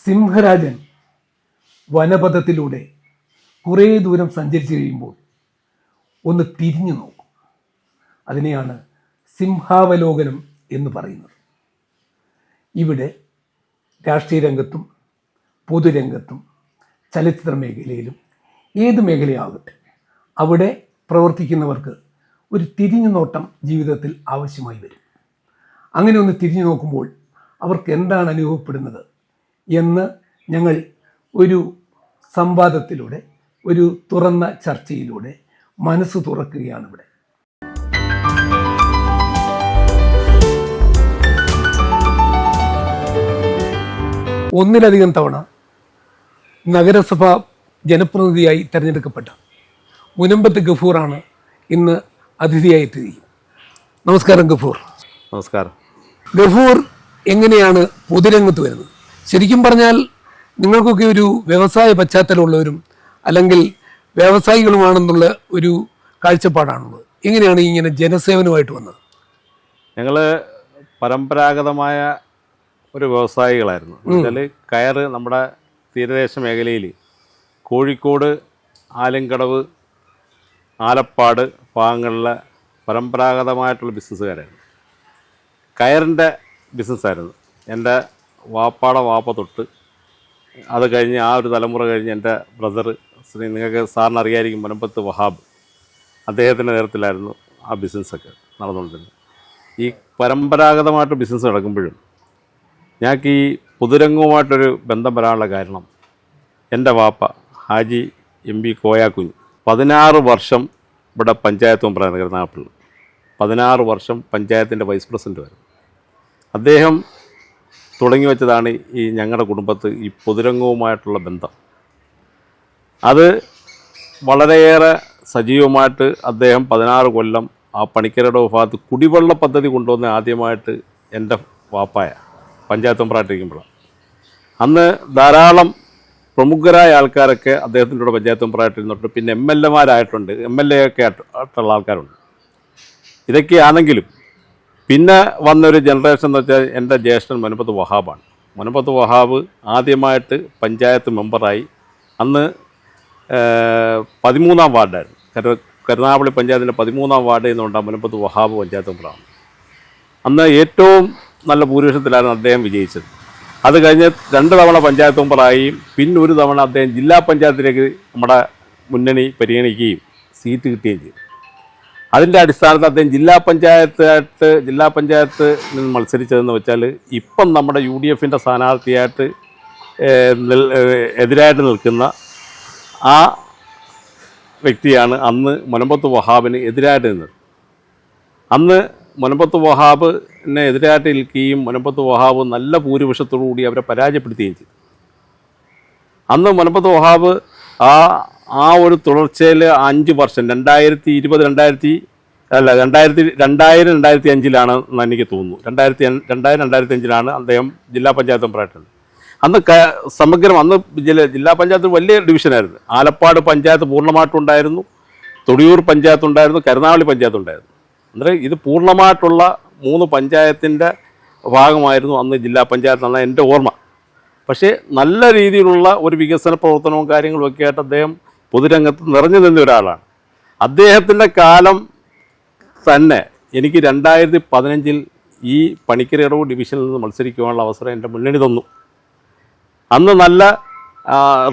സിംഹരാജൻ വനപഥത്തിലൂടെ കുറേ ദൂരം സഞ്ചരിച്ചു കഴിയുമ്പോൾ ഒന്ന് തിരിഞ്ഞു നോക്കും. അതിനെയാണ് സിംഹാവലോകനം എന്ന് പറയുന്നത്. ഇവിടെ രാഷ്ട്രീയ രംഗത്തും പൊതുരംഗത്തും ചലച്ചിത്ര മേഖലയിലും ഏത് മേഖലയാകട്ടെ അവിടെ പ്രവർത്തിക്കുന്നവർക്ക് ഒരു തിരിഞ്ഞു നോട്ടം ജീവിതത്തിൽ ആവശ്യമായി വരും. അങ്ങനെ ഒന്ന് തിരിഞ്ഞു നോക്കുമ്പോൾ അവർക്ക് എന്താണ് അനുഭവപ്പെടുന്നത് എന്ന് ഞങ്ങൾ ഒരു സംവാദത്തിലൂടെ, ഒരു തുറന്ന ചർച്ചയിലൂടെ മനസ്സ് തുറക്കുകയാണ് ഇവിടെ. ഒന്നിലധികം തവണ നഗരസഭ ജനപ്രതിനിധിയായി തിരഞ്ഞെടുക്കപ്പെട്ട മുനമ്പത്ത് ഗഫൂറാണ് ഇന്ന് അതിഥിയായി എത്തുകയും. നമസ്കാരം ഗഫൂർ. നമസ്കാരം. ഗഫൂർ എങ്ങനെയാണ് പൊതുരംഗത്ത് വരുന്നത്? ശരിക്കും പറഞ്ഞാൽ നിങ്ങൾക്കൊക്കെ ഒരു വ്യവസായ പശ്ചാത്തലമുള്ളവരും അല്ലെങ്കിൽ വ്യവസായികളുമാണെന്നുള്ള ഒരു കാഴ്ചപ്പാടാണുള്ളത്. എങ്ങനെയാണ് ഇങ്ങനെ ജനസേവനമായിട്ട് വന്നത്? ഞങ്ങൾ പരമ്പരാഗതമായ ഒരു വ്യവസായികളായിരുന്നു. എന്നുവെച്ചാൽ കയറ് നമ്മുടെ തീരദേശ മേഖലയിൽ കോഴിക്കോട്, ആലങ്കടവ്, ആലപ്പാട് ഭാഗങ്ങളിലെ പരമ്പരാഗതമായിട്ടുള്ള ബിസിനസ്സുകാരായിരുന്നു. കയറിൻ്റെ ബിസിനസ്സായിരുന്നു. എൻ്റെ വാപ്പാടെ വാപ്പ തൊട്ട് അത് കഴിഞ്ഞ് ആ ഒരു തലമുറ കഴിഞ്ഞ് എൻ്റെ ബ്രദർ നിങ്ങൾക്ക് സാറിന് അറിയായിരിക്കും, മുനമ്പത്ത് വഹാബ്, അദ്ദേഹത്തിൻ്റെ നേതൃത്വത്തിലായിരുന്നു ആ ബിസിനസ്സൊക്കെ നടന്നുകൊണ്ടിരുന്നത്. ഈ പരമ്പരാഗതമായിട്ട് ബിസിനസ് നടക്കുമ്പോഴും ഞങ്ങൾക്ക് ഈ പൊതുരംഗവുമായിട്ടൊരു ബന്ധം വരാനുള്ള കാരണം എൻ്റെ വാപ്പ ഹാജി എം പി കോയാക്കുഞ്ഞ് 16 വർഷം ഇവിടെ പഞ്ചായത്ത് മെമ്പറായിരുന്നു കരുനാഗപ്പള്ളി. 16 വർഷം പഞ്ചായത്തിൻ്റെ വൈസ് പ്രസിഡൻറ്റുമായിരുന്നു. അദ്ദേഹം തുടങ്ങി വെച്ചതാണ് ഈ ഞങ്ങളുടെ കുടുംബത്ത് ഈ പൊതുരംഗവുമായിട്ടുള്ള ബന്ധം. അത് വളരെയേറെ സജീവമായിട്ട് അദ്ദേഹം 16 കൊല്ലം ആ പണിക്കരുടെ ഭാഗത്ത് കുടിവെള്ള പദ്ധതി കൊണ്ടുവന്ന ആദ്യമായിട്ട് എൻ്റെ വാപ്പായ പഞ്ചായത്ത് മെമ്പറായിട്ടിരിക്കുമ്പോഴാണ്. അന്ന് ധാരാളം പ്രമുഖരായ ആൾക്കാരൊക്കെ അദ്ദേഹത്തിൻ്റെ കൂടെ പഞ്ചായത്ത് മെമ്പറായിട്ടിരുന്നിട്ട് പിന്നെ MLA ഒക്കെ ആയിട്ടുള്ള ആൾക്കാരുണ്ട്. ഇതൊക്കെയാണെങ്കിലും പിന്നെ വന്നൊരു ജനറേഷൻ എന്ന് വെച്ചാൽ എൻ്റെ ജ്യേഷ്ഠൻ മുനമ്പത്ത് വഹാബാണ്. മുനമ്പത്ത് വഹാബ് ആദ്യമായിട്ട് പഞ്ചായത്ത് മെമ്പറായി. അന്ന് 13ാം വാർഡായിരുന്നു. കരുനാഗപ്പള്ളി പഞ്ചായത്തിൻ്റെ 13ാം വാർഡ് എന്നുകൊണ്ടാണ് മുനമ്പത്ത് വഹാബ് പഞ്ചായത്ത് മെമ്പറാണ്. അന്ന് ഏറ്റവും നല്ല ഭൂരിപക്ഷത്തിലായിരുന്നു അദ്ദേഹം വിജയിച്ചത്. അത് കഴിഞ്ഞ് 2 തവണ പഞ്ചായത്ത് മെമ്പറായി. പിന്നെ ഒരു തവണ അദ്ദേഹം ജില്ലാ പഞ്ചായത്തിലേക്ക് നമ്മുടെ മുന്നണി പരിഗണിക്കുകയും സീറ്റ് കിട്ടുകയും ചെയ്തു. അതിൻ്റെ അടിസ്ഥാനത്തിൽ അദ്ദേഹം ജില്ലാ പഞ്ചായത്ത് നിന്ന് മത്സരിച്ചതെന്ന് വെച്ചാൽ ഇപ്പം നമ്മുടെ UDFൻ്റെ സ്ഥാനാർത്ഥിയായിട്ട് എതിരായിട്ട് നിൽക്കുന്ന ആ വ്യക്തിയാണ് അന്ന് മുനമ്പത്ത് വഹാബിന് എതിരായിട്ട് നിന്നത്. അന്ന് മുനമ്പത്ത് വഹാബിനെ എതിരായിട്ട് നിൽക്കുകയും മുനമ്പത്ത് വഹാബ് നല്ല ഭൂരിപക്ഷത്തോടു കൂടി അവരെ പരാജയപ്പെടുത്തുകയും ചെയ്തു. അന്ന് മുനമ്പത്ത് വഹാബ് ആ ഒരു തുടർച്ചയിൽ 5 വർഷം 2000-2005 എനിക്ക് തോന്നുന്നു 2000-2005 അദ്ദേഹം ജില്ലാ പഞ്ചായത്ത് മെമ്പറായിട്ടുണ്ട്. അന്ന് സമഗ്രം അന്ന് ജില്ലാ പഞ്ചായത്ത് വലിയ ഡിവിഷനായിരുന്നു. ആലപ്പാട് പഞ്ചായത്ത് പൂർണ്ണമായിട്ടുണ്ടായിരുന്നു, തൊടിയൂർ പഞ്ചായത്തുണ്ടായിരുന്നു, കരുനാഗപ്പള്ളി പഞ്ചായത്തുണ്ടായിരുന്നു. അന്നേരം ഇത് പൂർണ്ണമായിട്ടുള്ള 3 പഞ്ചായത്തിൻ്റെ ഭാഗമായിരുന്നു അന്ന് ജില്ലാ പഞ്ചായത്ത് എന്നാണ് എൻ്റെ ഓർമ്മ. പക്ഷേ നല്ല രീതിയിലുള്ള ഒരു വികസന പ്രവർത്തനവും കാര്യങ്ങളും ഒക്കെ ആയിട്ട് അദ്ദേഹം പൊതുരംഗത്ത് നിറഞ്ഞു നിന്ന ഒരാളാണ്. അദ്ദേഹത്തിൻ്റെ കാലം തന്നെ എനിക്ക് 2015 ഈ പണിക്കരടവ് ഡിവിഷനിൽ നിന്ന് മത്സരിക്കുവാനുള്ള അവസരം എൻ്റെ മുന്നണി തന്നു. അന്ന് നല്ല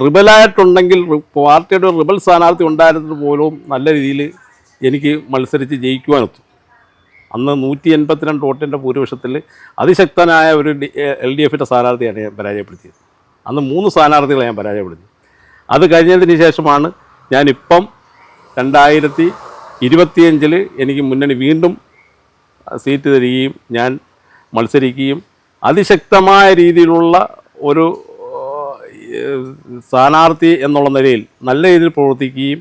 റിബലായിട്ടുണ്ടെങ്കിൽ പാർട്ടിയുടെ റിബൽ സ്ഥാനാർത്ഥി ഉണ്ടായിരുന്നത് പോലും നല്ല രീതിയിൽ എനിക്ക് മത്സരിച്ച് ജയിക്കുവാനൊത്തു. അന്ന് 182 വോട്ടിൻ്റെ ഭൂരിപക്ഷത്തിൽ അതിശക്തനായ ഒരു LDFൻ്റെ സ്ഥാനാർത്ഥിയാണ് ഞാൻ പരാജയപ്പെടുത്തിയത്. അന്ന് 3 സ്ഥാനാർത്ഥികളെ ഞാൻ പരാജയപ്പെടുത്തി. അത് കഴിഞ്ഞതിന് ശേഷമാണ് ഞാനിപ്പം 2025 എനിക്ക് മുന്നണി വീണ്ടും സീറ്റ് തരികയും ഞാൻ മത്സരിക്കുകയും അതിശക്തമായ രീതിയിലുള്ള ഒരു സ്ഥാനാർത്ഥി എന്നുള്ള നിലയിൽ നല്ല രീതിയിൽ പ്രവർത്തിക്കുകയും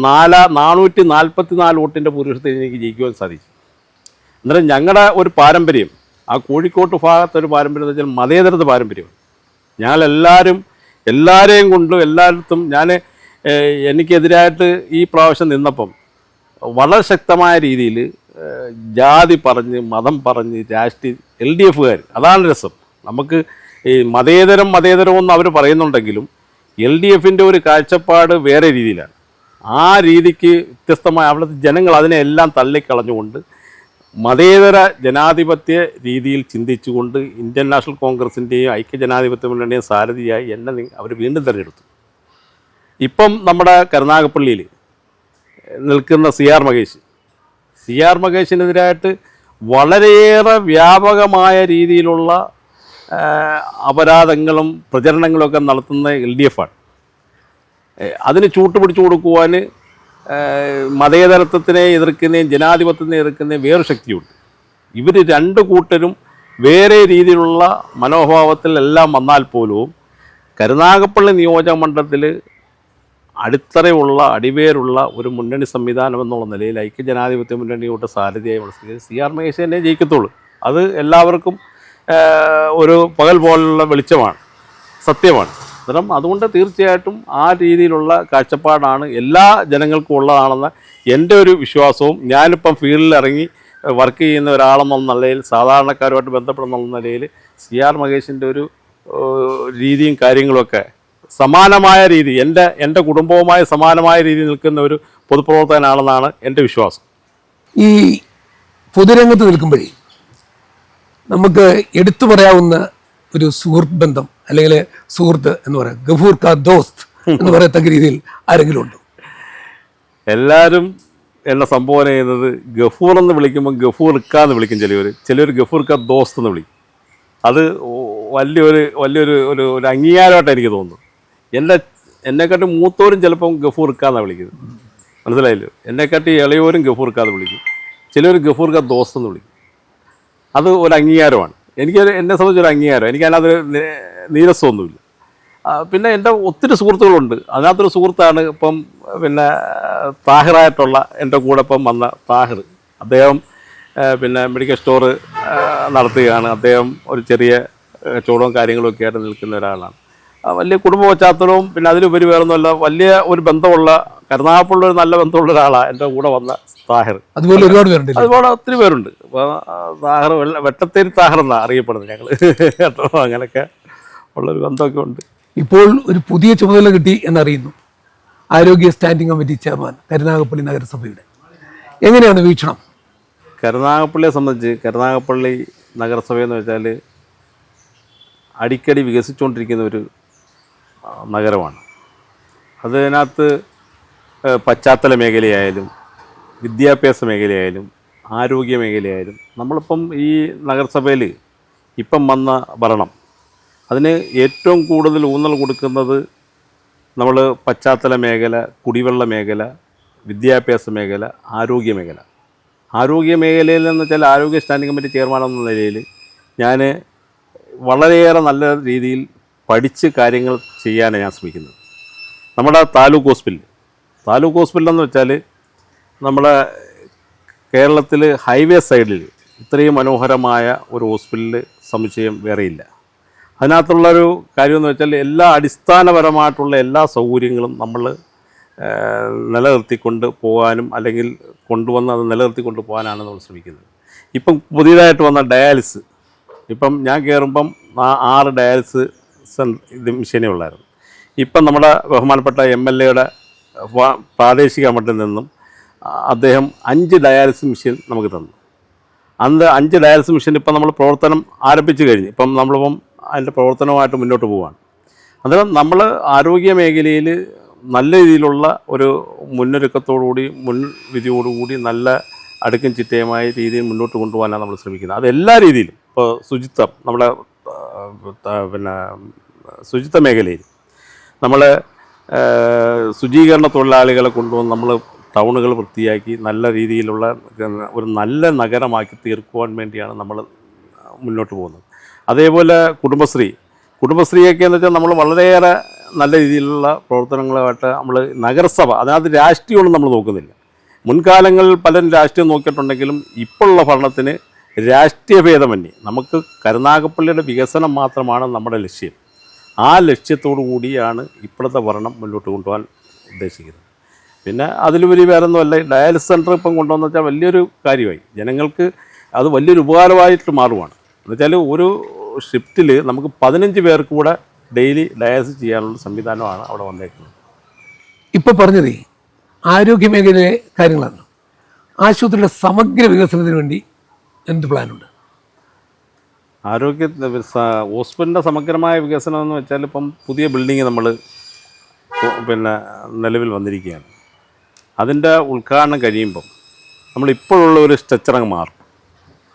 444 വോട്ടിൻ്റെ ഭൂരിപക്ഷത്തിൽ എനിക്ക് ജയിക്കുവാൻ സാധിച്ചു. അന്നേരം ഞങ്ങളുടെ ഒരു പാരമ്പര്യം, ആ കോഴിക്കോട്ട് ഭാഗത്തൊരു പാരമ്പര്യം എന്ന് വെച്ചാൽ മതേതരത്വ പാരമ്പര്യം. എല്ലാവരെയും കൊണ്ടും എല്ലായിടത്തും എനിക്കെതിരായിട്ട് ഈ പ്രാവശ്യം നിന്നപ്പം വളരെ ശക്തമായ രീതിയിൽ ജാതി പറഞ്ഞ് മതം പറഞ്ഞ് രാഷ്ട്രീയ LDFകാർ, അതാണ് രസം. നമുക്ക് ഈ മതേതരമെന്ന് അവർ പറയുന്നുണ്ടെങ്കിലും LDFിൻ്റെ ഒരു കാഴ്ചപ്പാട് വേറെ രീതിയിലാണ്. ആ രീതിക്ക് വ്യത്യസ്തമായ അവിടുത്തെ ജനങ്ങൾ അതിനെല്ലാം തള്ളിക്കളഞ്ഞുകൊണ്ട് മതേതര ജനാധിപത്യ രീതിയിൽ ചിന്തിച്ചുകൊണ്ട് ഇന്ത്യൻ നാഷണൽ കോൺഗ്രസിൻ്റെയും ഐക്യജനാധിപത്യ മുന്നണിയും സാരഥിയായി എന്നെ അവർ വീണ്ടും തിരഞ്ഞെടുത്തു. ഇപ്പം നമ്മുടെ കരുനാഗപ്പള്ളിയിൽ നിൽക്കുന്ന CR മഹേഷിനെതിരായിട്ട് വളരെയേറെ വ്യാപകമായ രീതിയിലുള്ള അപരാധങ്ങളും പ്രചരണങ്ങളൊക്കെ നടത്തുന്ന LDF ആണ്. അതിന് ചൂട്ടുപിടിച്ചു കൊടുക്കുവാൻ മതേതരത്വത്തിനെ എതിർക്കുന്നതും ജനാധിപത്യത്തിനെ എതിർക്കുന്നതും വേറെ ശക്തിയുണ്ട്. ഇവർ രണ്ട് കൂട്ടരും വേറെ രീതിയിലുള്ള മനോഭാവത്തിൽ എല്ലാം വന്നാൽ പോലും കരുനാഗപ്പള്ളി നിയോജക മണ്ഡലത്തിൽ അടിവേരുള്ള ഒരു മുന്നണി സംവിധാനം എന്നുള്ള നിലയിൽ ഐക്യജനാധിപത്യ മുന്നണിയോട്ട് സാരഥിയായി മത്സരിക്കുന്നത് CR മഹേഷ് തന്നെ ജയിക്കത്തുള്ളൂ. അത് എല്ലാവർക്കും ഒരു പകൽ പോലുള്ള വെളിച്ചമാണ്, സത്യമാണ്. അന്നേരം അതുകൊണ്ട് തീർച്ചയായിട്ടും ആ രീതിയിലുള്ള കാഴ്ചപ്പാടാണ് എല്ലാ ജനങ്ങൾക്കും ഉള്ളതാണെന്ന് എൻ്റെ ഒരു വിശ്വാസവും. ഞാനിപ്പം ഫീൽഡിൽ ഇറങ്ങി വർക്ക് ചെയ്യുന്ന ഒരാളെന്നുള്ള നിലയിൽ, സാധാരണക്കാരുമായിട്ട് ബന്ധപ്പെടുന്ന നിലയിൽ CR മഹേഷിൻ്റെ ഒരു രീതിയും കാര്യങ്ങളുമൊക്കെ സമാനമായ രീതി, എൻ്റെ കുടുംബവുമായി സമാനമായ രീതിയിൽ നിൽക്കുന്ന ഒരു പൊതുപ്രവർത്തകനാണെന്നാണ് എൻ്റെ വിശ്വാസം. ഈ പൊതുരംഗത്ത് നിൽക്കുമ്പോഴേ നമുക്ക് എടുത്തു പറയാവുന്ന ഒരു സുഹൃത്ത് ബന്ധം അല്ലെങ്കിൽ സുഹൃത്ത് എന്ന് പറയാം, ഗഫൂർ കാ ദോസ്ത് എന്ന് പറയത്തക്ക രീതിയിൽ ആരെങ്കിലും ഉണ്ടോ? എല്ലാവരും എന്നെ സംബോധന ചെയ്യുന്നത് ഗഫൂർ എന്ന് വിളിക്കുമ്പോൾ ഗഫൂർ ക എന്ന് വിളിക്കും. ചിലർ ഗഫൂർ കാ ദോസ്ത് എന്ന് വിളിക്കും. അത് വലിയൊരു അംഗീകാരമായിട്ട് എനിക്ക് തോന്നുന്നു. എന്നെക്കാട്ടി മൂത്തോരും ചിലപ്പം ഗഫൂർ ക എന്നാണ് വിളിക്കുന്നത്, മനസ്സിലായല്ലോ. എന്നെക്കാട്ടി ഇളയോരും ഗഫൂർ ക എന്ന് വിളിക്കും. ചിലർ ഗഫൂർ കാ ദോസ്ത് എന്ന് വിളിക്കും. അത് ഒരു അംഗീകാരമാണ്. എന്നെ സംബന്ധിച്ചൊരു അംഗീകാരം. എനിക്കതിനകത്ത് നീരസമൊന്നുമില്ല. പിന്നെ എൻ്റെ ഒത്തിരി സുഹൃത്തുക്കളുണ്ട്. അതിനകത്തൊരു സുഹൃത്താണ് ഇപ്പം പിന്നെ താഹിറായിട്ടുള്ള എൻ്റെ കൂടെ ഇപ്പം വന്ന താഹിർ. അദ്ദേഹം പിന്നെ മെഡിക്കൽ സ്റ്റോർ നടത്തുകയാണ്. അദ്ദേഹം ഒരു ചെറിയ കച്ചവടവും കാര്യങ്ങളൊക്കെ ആയിട്ട് നിൽക്കുന്ന ഒരാളാണ്. വലിയ കുടുംബ പശ്ചാത്തലവും പിന്നെ അതിലുപരി വേറൊന്നുമല്ല, വലിയ ഒരു ബന്ധമുള്ള, കരുനാഗപ്പള്ളി ഒരു നല്ല ബന്ധമുള്ള ഒരാളാണ് എൻ്റെ കൂടെ വന്ന താഹിർ. അതുപോലെ ഒരുപാട് പേരുണ്ട്, അതുപോലെ ഒത്തിരി പേരുണ്ട്. അപ്പോൾ താഹിർ വെട്ടത്തേരി താഹിർ എന്നാണ് അറിയപ്പെടുന്നത് ഞങ്ങൾ കേട്ടോ. അങ്ങനെയൊക്കെ ഉള്ളൊരു ബന്ധമൊക്കെ ഉണ്ട്. ഇപ്പോൾ ഒരു പുതിയ ചുമതല കിട്ടി എന്നറിയുന്നു, ആരോഗ്യ സ്റ്റാൻഡിംഗ് കമ്മിറ്റി ചെയർമാൻ കരുനാഗപ്പള്ളി നഗരസഭയുടെ. എങ്ങനെയാണ് വീക്ഷണം? കരുനാഗപ്പള്ളിയെ സംബന്ധിച്ച് കരുനാഗപ്പള്ളി നഗരസഭയെന്ന് വെച്ചാൽ അടിക്കടി വികസിച്ചുകൊണ്ടിരിക്കുന്ന ഒരു നഗരമാണ്. അതിനകത്ത് പശ്ചാത്തല മേഖലയായാലും വിദ്യാഭ്യാസ മേഖലയായാലും ആരോഗ്യ മേഖലയായാലും നമ്മളിപ്പം ഈ നഗരസഭയിൽ ഇപ്പം വന്ന ഭരണം അതിന് ഏറ്റവും കൂടുതൽ ഊന്നൽ കൊടുക്കുന്നത് നമ്മൾ പശ്ചാത്തല മേഖല, കുടിവെള്ള മേഖല, വിദ്യാഭ്യാസ മേഖല, ആരോഗ്യ മേഖല. ആരോഗ്യ മേഖലയിൽ എന്ന് വെച്ചാൽ ആരോഗ്യ സ്റ്റാൻഡിംഗ് കമ്മിറ്റി ചെയർമാൻ എന്ന നിലയിൽ ഞാൻ വളരെയേറെ നല്ല രീതിയിൽ പഠിച്ച് കാര്യങ്ങൾ ചെയ്യാനാണ് ഞാൻ ശ്രമിക്കുന്നത്. നമ്മുടെ താലൂക്ക് ഹോസ്പിറ്റൽ എന്ന് വെച്ചാൽ നമ്മുടെ കേരളത്തിൽ ഹൈവേ സൈഡിൽ ഇത്രയും മനോഹരമായ ഒരു ഹോസ്പിറ്റൽ സമുച്ചയം വേറെയില്ല. അതിനകത്തുള്ളൊരു കാര്യമെന്ന് വെച്ചാൽ എല്ലാ അടിസ്ഥാനപരമായിട്ടുള്ള എല്ലാ സൗകര്യങ്ങളും നമ്മൾ നിലനിർത്തിക്കൊണ്ട് പോകാനും അല്ലെങ്കിൽ കൊണ്ടുവന്ന് അത് നിലനിർത്തിക്കൊണ്ട് പോകാനാണ് നമ്മൾ ശ്രമിക്കുന്നത്. ഇപ്പം പുതിയതായിട്ട് വന്ന ഡയാലിസ്, ഇപ്പം ഞാൻ കയറുമ്പം 6 ഡയാലിസ് മെഷീനേ ഉള്ളായിരുന്നു. ഇപ്പം നമ്മുടെ ബഹുമാനപ്പെട്ട MLAയുടെ പ്രാദേശിക മണ്ഡലത്തിൽ നിന്നും അദ്ദേഹം 5 ഡയാലിസിസ് മെഷീൻ നമുക്ക് തന്നു. അന്ന് 5 ഡയാലിസിസ് മെഷീൻ ഇപ്പം നമ്മൾ പ്രവർത്തനം ആരംഭിച്ചു കഴിഞ്ഞു. ഇപ്പം നമ്മളിപ്പം അതിൻ്റെ പ്രവർത്തനവുമായിട്ട് മുന്നോട്ട് പോവുകയാണ്. അന്നേരം നമ്മൾ ആരോഗ്യ മേഖലയിൽ നല്ല രീതിയിലുള്ള ഒരു മുന്നൊരുക്കത്തോടുകൂടി മുൻവിധിയോടുകൂടി നല്ല അടുക്കും ചിട്ടയുമായ രീതിയിൽ മുന്നോട്ട് കൊണ്ടുപോകാനാണ് നമ്മൾ ശ്രമിക്കുന്നത്. അതെല്ലാ രീതിയിലും. ഇപ്പോൾ ശുചിത്വം, നമ്മുടെ പിന്നെ ശുചിത്വ മേഖലയിൽ നമ്മൾ ശുചീകരണ തൊഴിലാളികളെ കൊണ്ടുവന്ന് നമ്മൾ ടൗണുകൾ വൃത്തിയാക്കി നല്ല രീതിയിലുള്ള ഒരു നല്ല നഗരമാക്കി തീർക്കുവാൻ വേണ്ടിയാണ് നമ്മൾ മുന്നോട്ട് പോകുന്നത്. അതേപോലെ കുടുംബശ്രീയൊക്കെ എന്ന് വെച്ചാൽ നമ്മൾ വളരെയേറെ നല്ല രീതിയിലുള്ള പ്രവർത്തനങ്ങളുമായിട്ട് നമ്മൾ നഗരസഭ, അതിനകത്ത് രാഷ്ട്രീയമൊന്നും നമ്മൾ നോക്കുന്നില്ല. മുൻകാലങ്ങളിൽ പലരും രാഷ്ട്രീയം നോക്കിയിട്ടുണ്ടെങ്കിലും ഇപ്പോഴുള്ള ഭരണത്തിന് രാഷ്ട്രീയ ഭേദമന്യേ നമുക്ക് കരുനാഗപ്പള്ളിയുടെ വികസനം മാത്രമാണ് നമ്മുടെ ലക്ഷ്യം. ആ ലക്ഷ്യത്തോടു കൂടിയാണ് ഇപ്പോഴത്തെ ഭരണം മുന്നോട്ട് കൊണ്ടുപോകാൻ ഉദ്ദേശിക്കുന്നത്. പിന്നെ അതിലുപരി വേറൊന്നുമല്ല, ഡയാലിസിസ് സെൻറ്റർ ഇപ്പം കൊണ്ടുവന്ന് വെച്ചാൽ വലിയൊരു കാര്യമായി, ജനങ്ങൾക്ക് അത് വലിയൊരു ഉപകാരമായിട്ട് മാറുവാണ്. എന്നുവെച്ചാൽ ഒരു ഷിഫ്റ്റിൽ നമുക്ക് 15 പേർക്ക് കൂടെ ഡെയിലി ഡയാലിസിസ് ചെയ്യാനുള്ള സംവിധാനമാണ് അവിടെ വന്നേക്കുന്നത്. ഇപ്പം പറഞ്ഞതേ ആരോഗ്യ മേഖലയിലെ കാര്യങ്ങളാണ്. ആശുപത്രിയുടെ സമഗ്ര വികസനത്തിന് വേണ്ടി എന്ത് പ്ലാനുണ്ട്? ഹോസ്പിറ്റലിൻ്റെ സമഗ്രമായ വികസനം എന്ന് വെച്ചാൽ ഇപ്പം പുതിയ ബിൽഡിങ് നമ്മൾ നിലവിൽ വന്നിരിക്കുകയാണ്. അതിൻ്റെ ഉദ്ഘാടനം കഴിയുമ്പം നമ്മളിപ്പോഴുള്ള ഒരു സ്ട്രക്ചറങ്ങ് മാറും.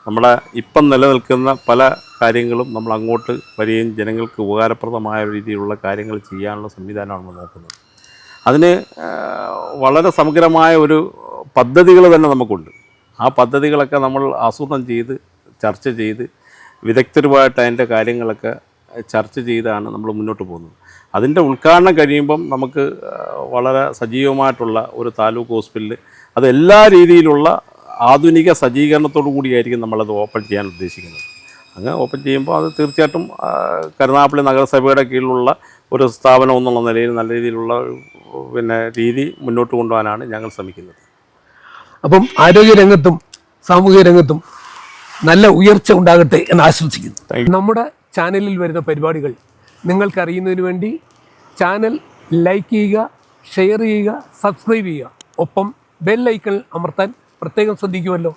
നമ്മളെ ഇപ്പം നിലനിൽക്കുന്ന പല കാര്യങ്ങളും നമ്മൾ അങ്ങോട്ട് വരികയും ജനങ്ങൾക്ക് ഉപകാരപ്രദമായ രീതിയിലുള്ള കാര്യങ്ങൾ ചെയ്യാനുള്ള സംവിധാനമാണ് നമ്മൾ നോക്കുന്നത്. അതിന് വളരെ സമഗ്രമായ ഒരു പദ്ധതികൾ തന്നെ നമുക്കുണ്ട്. ആ പദ്ധതികളൊക്കെ നമ്മൾ ആസൂത്രണം ചെയ്ത് ചർച്ച ചെയ്ത് വിദഗ്ധരുമായിട്ട് അതിൻ്റെ കാര്യങ്ങളൊക്കെ ചർച്ച ചെയ്താണ് നമ്മൾ മുന്നോട്ട് പോകുന്നത്. അതിൻ്റെ ഉദ്ഘാടനം കഴിയുമ്പം നമുക്ക് വളരെ സജീവമായിട്ടുള്ള ഒരു താലൂക്ക് ഹോസ്പിറ്റൽ, അത് എല്ലാ രീതിയിലുള്ള ആധുനിക സജ്ജീകരണത്തോടു കൂടിയായിരിക്കും നമ്മളത് ഓപ്പൺ ചെയ്യാൻ ഉദ്ദേശിക്കുന്നത്. അങ്ങനെ ഓപ്പൺ ചെയ്യുമ്പോൾ അത് തീർച്ചയായിട്ടും കരുനാഗപ്പള്ളി നഗരസഭയുടെ കീഴിലുള്ള ഒരു സ്ഥാപനം എന്നുള്ള നിലയിൽ നല്ല രീതിയിലുള്ള രീതി മുന്നോട്ട് കൊണ്ടുപോകാനാണ് ഞങ്ങൾ ശ്രമിക്കുന്നത്. അപ്പം ആരോഗ്യരംഗത്തും സാമൂഹിക രംഗത്തും നല്ല ഉയർച്ച ഉണ്ടാകട്ടെ എന്ന് ആശംസിക്കുന്നു. നമ്മുടെ ചാനലിൽ വരുന്ന പരിപാടികൾ നിങ്ങൾക്കറിയുന്നതിന് വേണ്ടി ചാനൽ ലൈക്ക് ചെയ്യുക, ഷെയർ ചെയ്യുക, സബ്സ്ക്രൈബ് ചെയ്യുക. ഒപ്പം ബെൽ ഐക്കൺ അമർത്താൻ പ്രത്യേകം ശ്രദ്ധിക്കുമല്ലോ.